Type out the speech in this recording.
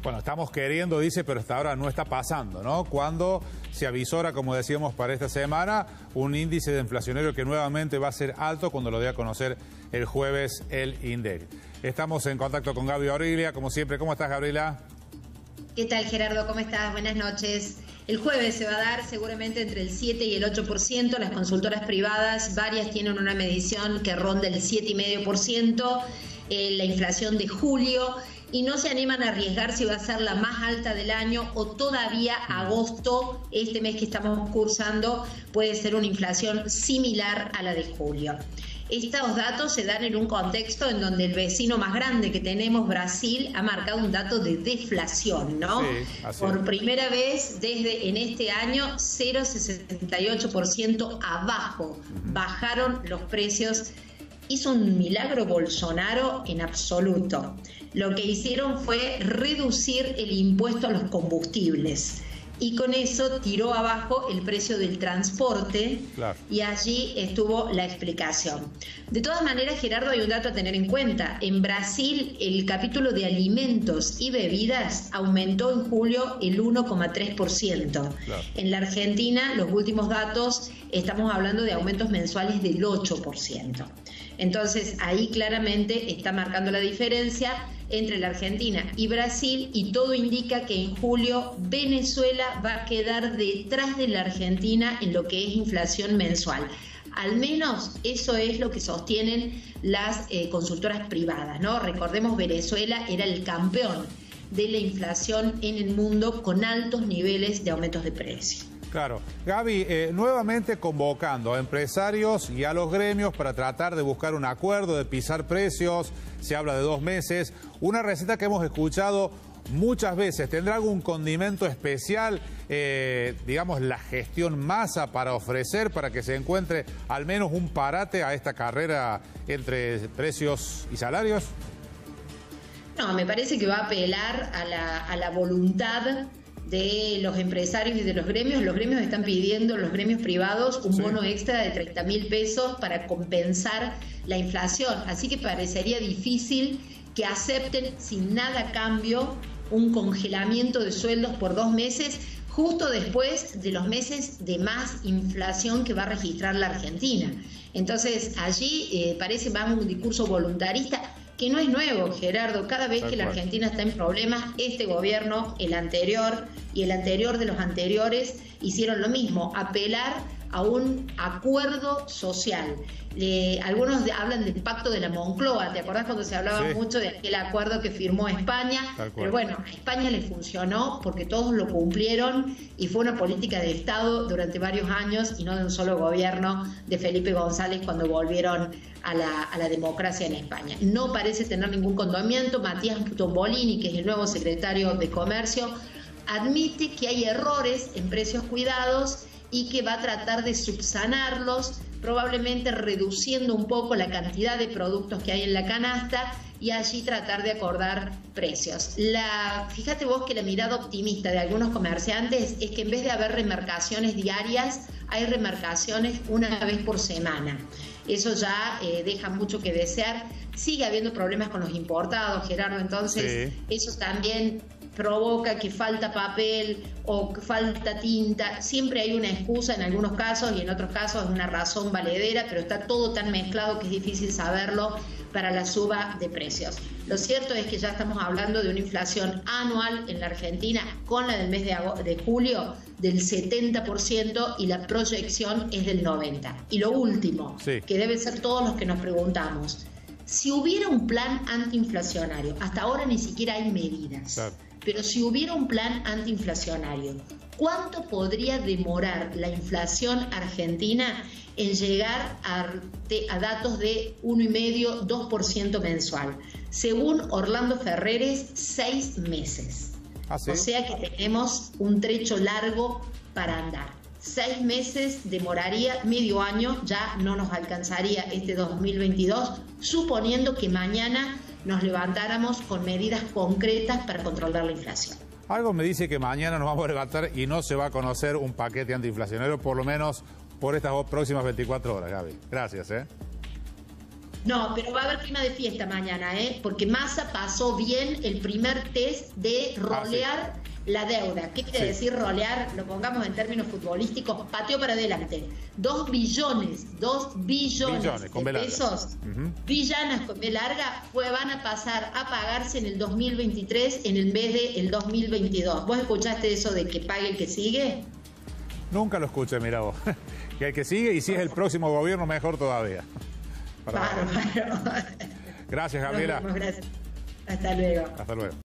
Bueno, estamos queriendo, dice, pero hasta ahora no está pasando, ¿no? Cuando se avisora, como decíamos, para esta semana, un índice de inflacionario que nuevamente va a ser alto cuando lo dé a conocer el jueves el INDEC. Estamos en contacto con Gaby Origlia, como siempre. ¿Cómo estás, Gabriela? ¿Qué tal, Gerardo? ¿Cómo estás? Buenas noches. El jueves se va a dar seguramente entre el 7 y el 8%. Las consultoras privadas, varias tienen una medición que ronda el 7,5%. La inflación de julio, y no se animan a arriesgar si va a ser la más alta del año o todavía agosto, este mes que estamos cursando, puede ser una inflación similar a la de julio. Estos datos se dan en un contexto en donde el vecino más grande que tenemos, Brasil, ha marcado un dato de deflación, ¿no? Sí, por primera vez en este año, 0,68% abajo. Bajaron los precios. ¿Hizo un milagro Bolsonaro? En absoluto. Lo que hicieron fue reducir el impuesto a los combustibles y con eso tiró abajo el precio del transporte. Claro. Y allí estuvo la explicación. De todas maneras, Gerardo, hay un dato a tener en cuenta. En Brasil, el capítulo de alimentos y bebidas aumentó en julio el 1,3%. Claro. En la Argentina, los últimos datos, estamos hablando de aumentos mensuales del 8%. Entonces, ahí claramente está marcando la diferencia entre la Argentina y Brasil, y todo indica que en julio Venezuela va a quedar detrás de la Argentina en lo que es inflación mensual. Al menos eso es lo que sostienen las consultoras privadas, ¿no? Recordemos, Venezuela era el campeón de la inflación en el mundo con altos niveles de aumentos de precios. Claro. Gaby, nuevamente convocando a empresarios y a los gremios para tratar de buscar un acuerdo, de pisar precios. Se habla de 2 meses. Una receta que hemos escuchado muchas veces. ¿Tendrá algún condimento especial, digamos, la gestión Massa para ofrecer, para que se encuentre al menos un parate a esta carrera entre precios y salarios? No, me parece que va a apelar a la voluntad de los empresarios y de los gremios. Los gremios están pidiendo, los gremios privados, un bono extra de 30.000 pesos para compensar la inflación. Así que parecería difícil que acepten sin nada a cambio un congelamiento de sueldos por 2 meses, justo después de los meses de más inflación que va a registrar la Argentina. Entonces allí parece más un discurso voluntarista, que no es nuevo, Gerardo. Cada vez que la Argentina está en problemas, este gobierno, el anterior y el anterior de los anteriores hicieron lo mismo, apelar a un acuerdo social. Algunos hablan del pacto de la Moncloa. ¿Te acordás cuando se hablaba mucho de aquel acuerdo que firmó España? Pero bueno, a España le funcionó porque todos lo cumplieron y fue una política de Estado durante varios años y no de un solo gobierno de Felipe González cuando volvieron a la democracia en España. No parece tener ningún condimento. Matías Tombolini, que es el nuevo secretario de Comercio, admite que hay errores en precios cuidados y que va a tratar de subsanarlos, probablemente reduciendo un poco la cantidad de productos que hay en la canasta y allí tratar de acordar precios. Fíjate vos que la mirada optimista de algunos comerciantes es que en vez de haber remarcaciones diarias, hay remarcaciones una vez por semana. Eso ya deja mucho que desear. Sigue habiendo problemas con los importados, Gerardo, entonces eso también provoca que falta papel o que falta tinta. Siempre hay una excusa en algunos casos y en otros casos es una razón valedera, pero está todo tan mezclado que es difícil saberlo para la suba de precios. Lo cierto es que ya estamos hablando de una inflación anual en la Argentina con la del mes de julio del 70% y la proyección es del 90%. Y lo último, que deben ser todos los que nos preguntamos, si hubiera un plan antiinflacionario, hasta ahora ni siquiera hay medidas, pero si hubiera un plan antiinflacionario, ¿cuánto podría demorar la inflación argentina en llegar a datos de 1,5%, 2% mensual? Según Orlando Ferreres, 6 meses. O sea que tenemos un trecho largo para andar. 6 meses demoraría, medio año, ya no nos alcanzaría este 2022, suponiendo que mañana nos levantáramos con medidas concretas para controlar la inflación. Algo me dice que mañana nos vamos a levantar y no se va a conocer un paquete antiinflacionario, por lo menos por estas próximas 24 horas, Gaby. Gracias, No, pero va a haber clima de fiesta mañana, porque Massa pasó bien el primer test de rolear la deuda. ¿Qué quiere decir rolear? Lo pongamos en términos futbolísticos, pateó para adelante. 2 billones de pesos, villanas con B larga, van a pasar a pagarse en el 2023 en el vez del 2022. ¿Vos escuchaste eso de que pague el que sigue? Nunca lo escuché, mira vos. Que el que sigue, y si es el próximo gobierno, mejor todavía. Bárbaro. Gracias, Gabriela. Gracias. Hasta luego. Hasta luego.